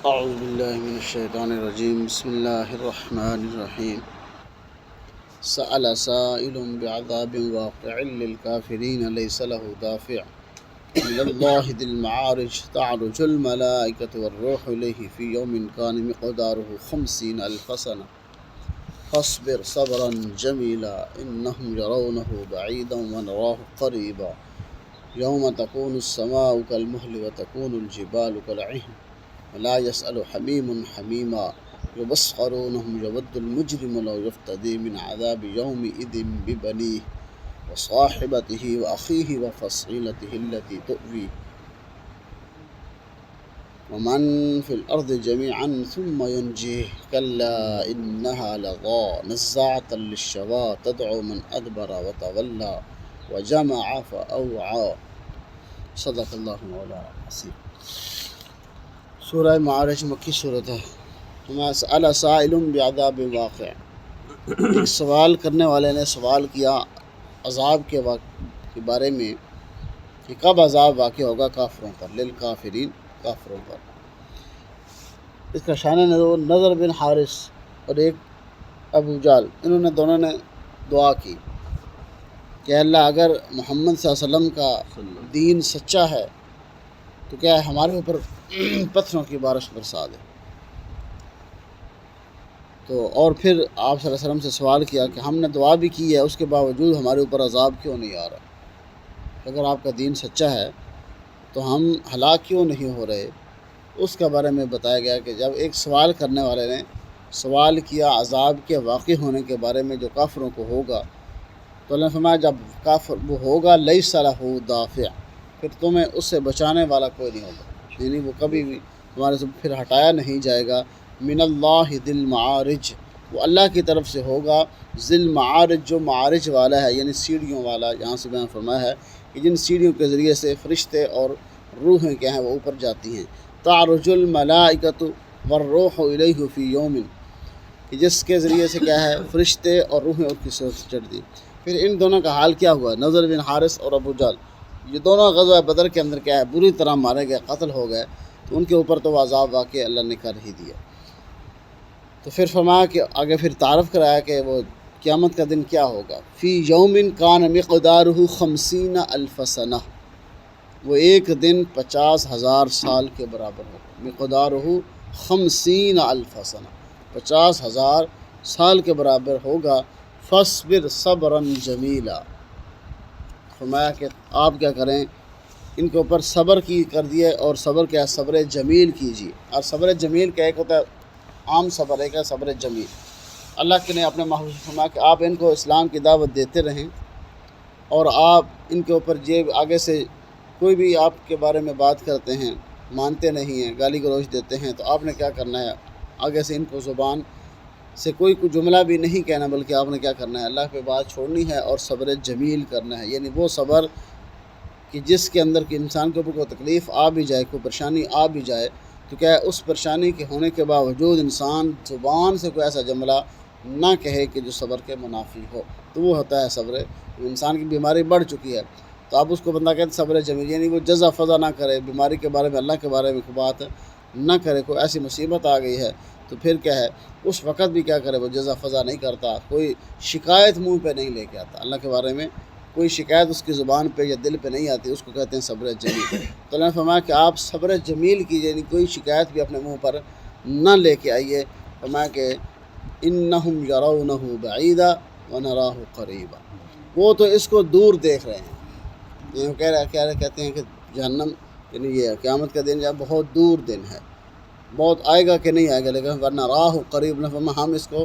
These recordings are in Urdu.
اعوذ باللہ من الشیطان الرجیم بسم اللہ الرحمن الرحیم سأل سائل بعذاب واقع للكافرین لیس له دافع من اللہ ذی المعارج تعرج الملائکة والروح الیہ فی یوم کان مقدارہ 50,000 سنة فاصبر صبرا جمیلا انہم یرونہ بعیدا ونراہ قریبا یوم تکون السماء کالمہل وتکون الجبال کالعہن ولا يسأل حميم حميما يبصرونهم يود المجرم لو يفتدي من عذاب يومئذ ببنيه وصاحبته وأخيه وفصيلته التي تؤويه ومن في الأرض جميعا ثم ينجيه كلا إنها لظى نزاعة للشوى تدعو من أدبر وتولى وجمع فأوعى صدق اللہ مولانا العظیم۔ سورہ معارج مکی صورت ہے۔ سأل سائل بعذاب واقع، ایک سوال کرنے والے نے سوال کیا عذاب کے بارے میں کہ کب عذاب واقع ہوگا کافروں پر، للکافرین کافروں پر۔ اس کا شان نضر بن حارث اور ایک ابو جال، انہوں نے دونوں نے دعا کی کہ اللہ اگر محمد صلی اللہ علیہ وسلم کا دین سچا ہے تو کیا ہے ہمارے اوپر پتھروں کی بارش برسا دے۔ تو اور پھر آپ صلی اللہ علیہ وسلم سے سوال کیا کہ ہم نے دعا بھی کی ہے، اس کے باوجود ہمارے اوپر عذاب کیوں نہیں آ رہا؟ اگر آپ کا دین سچا ہے تو ہم ہلاک کیوں نہیں ہو رہے؟ اس کے بارے میں بتایا گیا کہ جب ایک سوال کرنے والے نے سوال کیا عذاب کے واقع ہونے کے بارے میں جو کافروں کو ہوگا، تو اللہ نے فرمایا جب کافر وہ ہوگا لیس لہ دافع، پھر تمہیں اس سے بچانے والا کوئی نہیں ہوگا، یعنی وہ کبھی بھی تمہارے سے پھر ہٹایا نہیں جائے گا۔ من اللہ ذی المعارج، وہ اللہ کی طرف سے ہوگا، ذی المعارج جو معارج والا ہے، یعنی سیڑھیوں والا، یہاں سے بیان فرمایا ہے کہ جن سیڑھیوں کے ذریعے سے فرشتے اور روحیں کیا ہیں وہ اوپر جاتی ہیں۔ تعرج الملائکۃ والروح الیہ فی یوم، کہ جس کے ذریعے سے کیا ہے فرشتے اور روحیں اس کی طرف چڑھ دی۔ پھر ان دونوں کا حال کیا ہوا؟ نضر بن حارث اور ابو جال، یہ دونوں غزوہ بدر کے اندر کیا ہے بری طرح مارے گئے، قتل ہو گئے، تو ان کے اوپر تو وہ عذاب واقع اللہ نے کر ہی دیا۔ تو پھر فرمایا کہ آگے پھر تعارف کرایا کہ وہ قیامت کا دن کیا ہوگا۔ فی یوم کان مقدارہ 50,000 سنہ، وہ ایک دن 50,000 سال کے برابر ہوگا۔ مقدارہ 50,000 سنہ، 50,000 سال کے برابر ہوگا۔ فاصبر صبرا جمیلا، فرمایا کہ آپ کیا کریں ان کے اوپر صبر کی کر دیے، اور صبر کیا صبر جمیل کیجیے۔ اور صبر جمیل کا ایک ہوتا ہے عام صبر، ایک ہے صبر جمیل۔ اللہ کے نے اپنے محبوب سے فرمایا کہ آپ ان کو اسلام کی دعوت دیتے رہیں، اور آپ ان کے اوپر آگے سے کوئی بھی آپ کے بارے میں بات کرتے ہیں مانتے نہیں ہیں، گالی گلوچ دیتے ہیں، تو آپ نے کیا کرنا ہے آگے سے ان کو زبان سے کوئی جملہ بھی نہیں کہنا، بلکہ آپ نے کیا کرنا ہے اللہ پہ بات چھوڑنی ہے اور صبر جمیل کرنا ہے، یعنی وہ صبر کہ جس کے اندر کہ انسان کے اوپر کوئی تکلیف آ بھی جائے، کوئی پریشانی آ بھی جائے، تو کیا ہے اس پریشانی کے ہونے کے باوجود انسان زبان سے کوئی ایسا جملہ نہ کہے کہ جو صبر کے منافی ہو، تو وہ ہوتا ہے صبر۔ انسان کی بیماری بڑھ چکی ہے تو آپ اس کو بندہ کہتے ہیں صبر جمیل، یعنی وہ جزا فضا نہ کرے، بیماری کے بارے میں اللہ کے بارے میں کوئی بات نہ کرے، کوئی ایسی مصیبت آ گئی ہے تو پھر کیا ہے اس وقت بھی کیا کرے وہ جزا فضا نہیں کرتا، کوئی شکایت منہ پہ نہیں لے کے آتا، اللہ کے بارے میں کوئی شکایت اس کی زبان پہ یا دل پہ نہیں آتی، اس کو کہتے ہیں صبر جمیل۔ تو اللہ نے فرمایا کہ آپ صبر جمیل کیجیے، یعنی کوئی شکایت بھی اپنے منہ پر نہ لے کے آئیے۔ فرمایا کہ انہم یرونہ بعیدا ونراہ قریبا، وہ تو اس کو دور دیکھ رہے ہیں، یہ کہتے ہیں کہ جہنم یعنی یہ قیامت کا دن بہت دور دن ہے، بہت آئے گا کہ نہیں آئے گا، لیکن ورنہ راہ قریب، نہ فرما ہم اس کو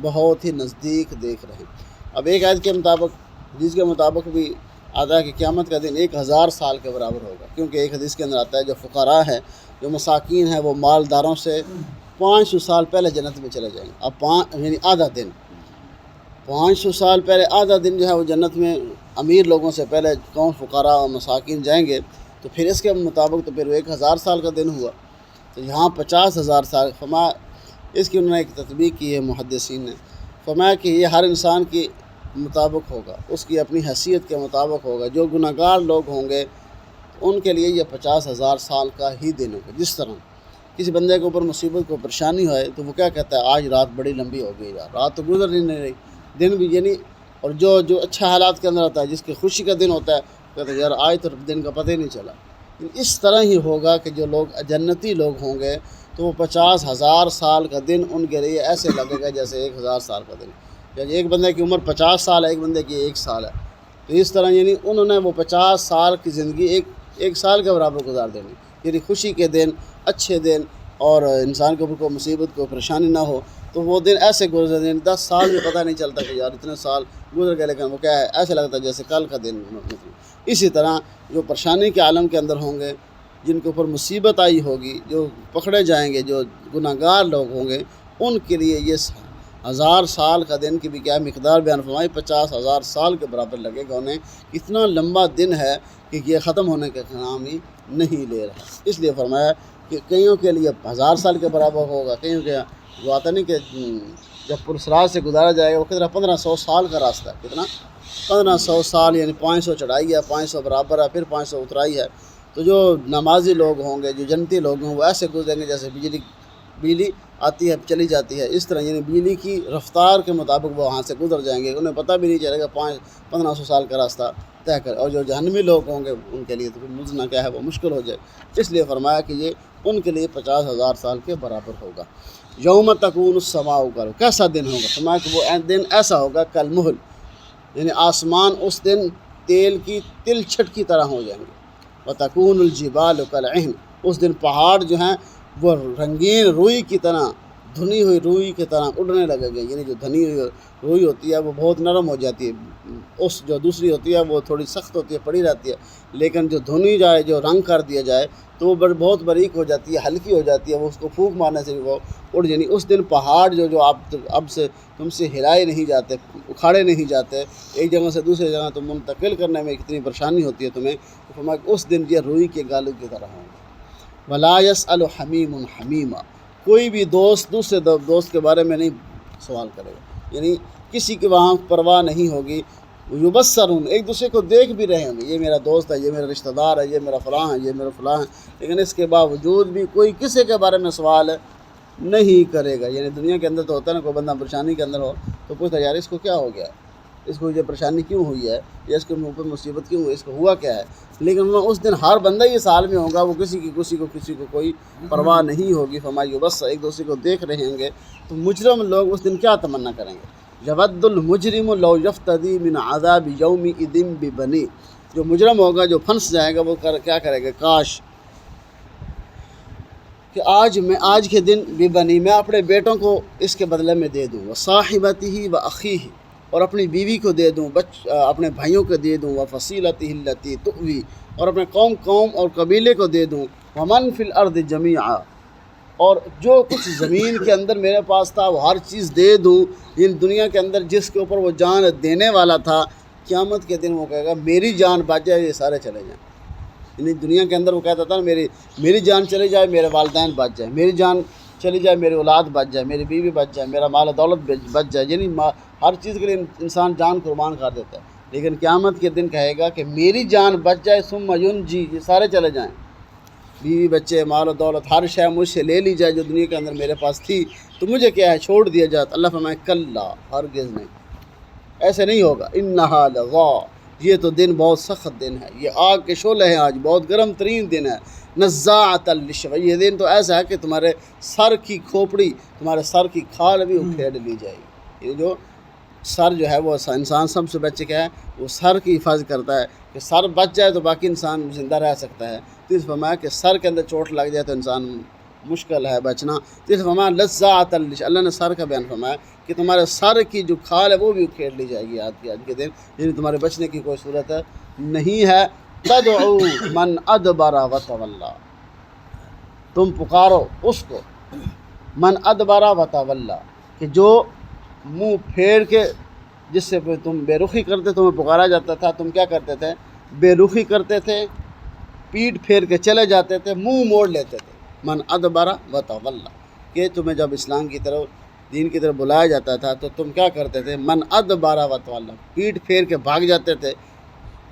بہت ہی نزدیک دیکھ رہے ہیں۔ اب ایک آیت کے مطابق، حدیث کے مطابق بھی آتا ہے کہ قیامت کا دن 1,000 سال کے برابر ہوگا، کیونکہ ایک حدیث کے اندر آتا ہے جو فقراء ہیں، جو مساکین ہیں، وہ مالداروں سے 500 سال پہلے جنت میں چلے جائیں گے۔ اب یعنی آدھا دن، 500 سال پہلے آدھا دن جو ہے وہ جنت میں امیر لوگوں سے پہلے کون فقراء اور مساکین جائیں گے، تو پھر اس کے مطابق تو پھر وہ 1,000 سال کا دن ہوا، تو یہاں 50,000 سال۔ فرمایا اس کی انہوں نے ایک تطبیق کی ہے محدثین نے، فرمایا کہ یہ ہر انسان کی مطابق ہوگا، اس کی اپنی حیثیت کے مطابق ہوگا۔ جو گناہگار لوگ ہوں گے ان کے لیے یہ 50,000 سال کا ہی دن ہوگا، جس طرح کسی بندے کے اوپر مصیبت کو پریشانی ہوئے تو وہ کیا کہتا ہے آج رات بڑی لمبی ہو گئی یار، رات تو گزر ہی نہیں رہی، دن بھی یعنی، اور جو اچھا حالات کے اندر ہوتا ہے، جس کی خوشی کا دن ہوتا ہے، کہتا ہے یار آج تو دن کا پتہ ہی نہیں چلا۔ اس طرح ہی ہوگا کہ جو لوگ جنتی لوگ ہوں گے تو وہ 50,000 سال کا دن ان کے لیے ایسے لگے گا جیسے 1,000 سال کا دن، یعنی ایک بندے کی عمر 50 سال ہے، ایک بندے کی 1 سال ہے، تو اس طرح یعنی انہوں نے وہ 50 سال کی زندگی ایک سال کے برابر گزار دینی، یعنی خوشی کے دن، اچھے دن، اور انسان کے اوپر کوئی مصیبت کو پریشانی نہ ہو تو وہ دن ایسے گزر دیں 10 سال بھی پتہ نہیں چلتا کہ یار اتنے سال گزر گئے، لیکن وہ کیا ہے ایسے لگتا ہے جیسے کل کا دن۔ اسی طرح جو پریشانی کے عالم کے اندر ہوں گے، جن کے اوپر مصیبت آئی ہوگی، جو پکڑے جائیں گے، جو گناہ گار لوگ ہوں گے، ان کے لیے یہ 1,000 سال کا دن کی بھی کیا مقدار بیان فرمائی، 50,000 سال کے برابر لگے گا انہیں۔ اتنا لمبا دن ہے کہ یہ ختم ہونے کا نام ہی نہیں لے رہا، اس لیے فرمایا کہ کئیوں کے لیے 1,000 سال کے برابر ہوگا، کئیوں کے وہ آتا نہیں کہ جب پرسرات سے گزارا جائے گا وہ کتنا 1500 سال کا راستہ ہے، کتنا 1500 سال، یعنی 500 چڑھائی ہے، 500 برابر ہے، پھر 500 اترائی ہے۔ تو جو نمازی لوگ ہوں گے، جو جنتی لوگ ہوں، وہ ایسے گزریں گے جیسے بجلی آتی ہے چلی جاتی ہے، اس طرح یعنی بجلی کی رفتار کے مطابق وہ وہاں سے گزر جائیں گے، انہیں پتہ بھی نہیں چلے گا 1500 سال کا راستہ طے کر۔ اور جو جہنمی لوگ ہوں گے ان کے لیے تو پھر گزرنا کیا ہے وہ مشکل ہو جائے، اس لیے فرمایا کہ یہ ان کے لیے 50,000 سال کے برابر ہوگا۔ یوم تکون السماء، کیسا دن ہوگا؟ فرمایا کہ وہ دن ایسا ہوگا کالمہل، یعنی آسمان اس دن تیل کی تل چھٹ کی طرح ہو جائیں گے۔ وتکون الجبال کالعہن، اس دن پہاڑ جو ہیں وہ رنگین روئی کی طرح، دھنی ہوئی روئی کی طرح اڑنے لگے گے، یعنی جو دھنی ہوئی روئی ہوتی ہے وہ بہت نرم ہو جاتی ہے، اس جو دوسری ہوتی ہے وہ تھوڑی سخت ہوتی ہے، پڑی رہتی ہے، لیکن جو دھنی جائے، جو رنگ کر دیا جائے تو وہ بہت باریک ہو جاتی ہے، ہلکی ہو جاتی ہے، وہ اس کو پھونک مارنے سے بھی وہ اڑ، یعنی اس دن پہاڑ جو اب سے تم سے ہلائے نہیں جاتے، اکھاڑے نہیں جاتے، ایک جگہ سے دوسری جگہ تم منتقل کرنے میں کتنی پریشانی ہوتی ہے تمہیں، اس دن یہ روئی کے گالو کی طرح ہوں گے۔ وَلَا يَسْأَلُ حَمِيمٌ حَمِيمًا، کوئی بھی دوست دوسرے دوست کے بارے میں نہیں سوال کرے گا، یعنی کسی کی وہاں پرواہ نہیں ہوگی۔ یبصرون، ایک دوسرے کو دیکھ بھی رہے ہوں گے، یہ میرا دوست ہے، یہ میرا رشتہ دار ہے، یہ میرا فلاں ہے، یہ میرا فلاں ہے، لیکن اس کے باوجود بھی کوئی کسی کے بارے میں سوال نہیں کرے گا۔ یعنی دنیا کے اندر تو ہوتا ہے نا، کوئی بندہ پریشانی کے اندر ہو تو پوچھتا ہے یار اس کو کیا ہو گیا ہے، اس کو یہ پریشانی کیوں ہوئی ہے، یا اس کے منہ پر مصیبت کیوں ہوئی، اس کو ہوا کیا ہے، لیکن وہ اس دن ہر بندہ یہ حال میں ہوگا، وہ کسی کو کوئی پرواہ نہیں ہوگی۔ فرمایا بس ایک دوسرے کو دیکھ رہے ہوں گے، تو مجرم لوگ اس دن کیا تمنا کریں گے؟ یود المجرم لو یفتدی من عذاب یومئذ ببنی، جو مجرم ہوگا، جو پھنس جائے گا، وہ کیا کرے گا؟ کاش کہ آج کے دن ببنی، میں اپنے بیٹوں کو اس کے بدلے میں دے دوں، وصاحبتہ واخیہ، اور اپنی بیوی کو دے دوں، اپنے بھائیوں کو دے دوں، وفصیلتہ التی تؤوی، اور اپنے قوم اور قبیلے کو دے دوں، ومن فی الارض جمیعا، اور جو کچھ زمین کے اندر میرے پاس تھا وہ ہر چیز دے دوں۔ ان دنیا کے اندر جس کے اوپر وہ جان دینے والا تھا، قیامت کے دن وہ کہے گا میری جان بچ جائے، یہ سارے چلے جائیں۔ یعنی دنیا کے اندر وہ کہتا تھا میری جان چلی جائے، میرے والدین بچ جائیں، میری جان چلی جائے، میری اولاد بچ جائے، میری بیوی بچ جائے، میرا مال و دولت بچ جائے، یعنی ہر چیز کے لیے انسان جان قربان کر دیتا ہے، لیکن قیامت کے دن کہے گا کہ میری جان بچ جائے، ثم ینجی، یہ سارے چلے جائیں، بیوی بچے مال و دولت ہر شے مجھ سے لے لی جائے جو دنیا کے اندر میرے پاس تھی، تو مجھے کیا ہے چھوڑ دیا جاتا۔ اللہ فرمائے کلا، ہرگز نہیں، ایسے نہیں ہوگا، انہا لظا، یہ تو دن بہت سخت دن ہے، یہ آگ کے شعلے ہیں، آج بہت گرم ترین دن ہے، نزاعۃ للشوی، یہ دن تو ایسا ہے کہ تمہارے سر کی کھوپڑی، تمہارے سر کی کھال بھی اکھیڑ لی جائے گی۔ یہ جو سر جو ہے وہ انسان سب سے بچے کیا ہے، وہ سر کی حفاظت کرتا ہے، کہ سر بچ جائے تو باقی انسان زندہ رہ سکتا ہے۔ تو اس فرمایا کہ سر کے اندر چوٹ لگ جائے تو انسان مشکل ہے بچنا۔ تو اس فرمایا لزاعۃ للشوی، اللہ نے سر کا بیان فرمایا کہ تمہارے سر کی جو کھال ہے وہ بھی اکھیڑ لی جائے گی آج کے دن، یعنی تمہارے بچنے کی کوئی صورت نہیں ہے۔ تدعو من ادبر وتولی، تم پکارو اس کو، من ادبر وتولی، کہ جو منہ پھیر کے، جس سے تم بے رخی کرتے، تمہیں پکارا جاتا تھا، تم کیا کرتے تھے؟ بے رخی کرتے تھے، پیٹ پھیر کے چلے جاتے تھے، منہ موڑ لیتے تھے۔ من ادبر وتولی، کہ تمہیں جب اسلام کی طرف، دین کی طرف بلایا جاتا تھا تو تم کیا کرتے تھے؟ من ادبر وتولی، پیٹ پھیر کے بھاگ جاتے تھے،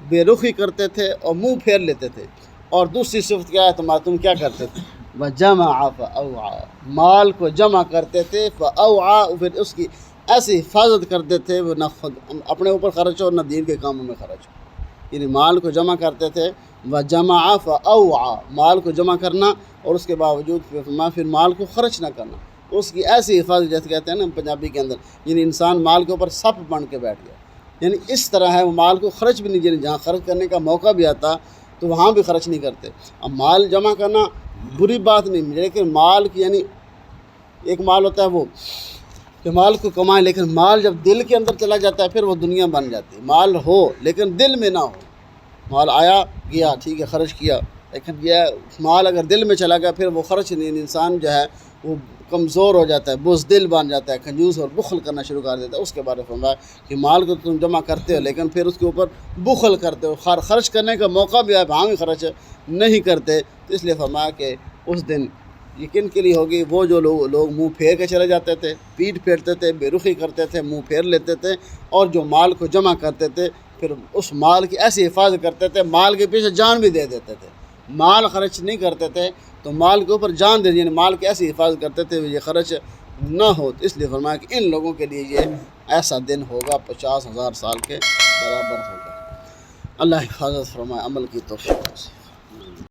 بے رخی کرتے تھے اور منہ پھیر لیتے تھے۔ اور دوسری صفت کیا ہے تم کیا کرتے تھے؟ وجمع فأوعى، مال کو جمع کرتے تھے، فأوعى پھر اس کی ایسی حفاظت کرتے تھے وہ نہ خود اپنے اوپر خرچ ہو نہ دین کے کاموں میں خرچ ہو، یعنی مال کو جمع کرتے تھے، وجمع فأوعى، مال کو جمع کرنا اور اس کے باوجود پھر مال کو خرچ نہ کرنا، اس کی ایسی حفاظت جیسے کہتے ہیں نا پنجابی کے اندر، یعنی انسان مال کے اوپر سپ بن کے بیٹھ گیا، یعنی اس طرح ہے وہ مال کو خرچ بھی نہیں، یعنی جہاں خرچ کرنے کا موقع بھی آتا تو وہاں بھی خرچ نہیں کرتے۔ اب مال جمع کرنا بری بات نہیں، لیکن مال کی یعنی ایک مال ہوتا ہے وہ کہ مال کو کمائیں، لیکن مال جب دل کے اندر چلا جاتا ہے پھر وہ دنیا بن جاتی ہے۔ مال ہو لیکن دل میں نہ ہو، مال آیا گیا ٹھیک ہے خرچ کیا، لیکن یہ مال اگر دل میں چلا گیا پھر وہ خرچ نہیں، انسان جو ہے وہ کمزور ہو جاتا ہے، بزدل بن جاتا ہے، کنجوس اور بخل کرنا شروع کر دیتا ہے۔ اس کے بارے میں فرمایا کہ مال کو تم جمع کرتے ہو لیکن پھر اس کے اوپر بخل کرتے ہو، خرچ کرنے کا موقع بھی ہے وہاں بھی خرچ نہیں کرتے، تو اس لیے فرمایا کہ اس دن یقین کے لیے ہوگی وہ جو لوگ منہ پھیر کے چلے جاتے تھے، پیٹ پھیرتے تھے، بے رخی کرتے تھے، منہ پھیر لیتے تھے، اور جو مال کو جمع کرتے تھے پھر اس مال کی ایسی حفاظت کرتے تھے، مال کے پیچھے جان بھی دے دیتے تھے، مال خرچ نہیں کرتے تھے تو مال کے اوپر جان دے، یعنی مال کی ایسی حفاظت کرتے تھے یہ خرچ نہ ہو، تو اس لیے فرمایا کہ ان لوگوں کے لیے یہ ایسا دن ہوگا 50,000 سال کے برابر ہوگا۔ اللہ حفاظت فرمائے، عمل کی توفیق سے۔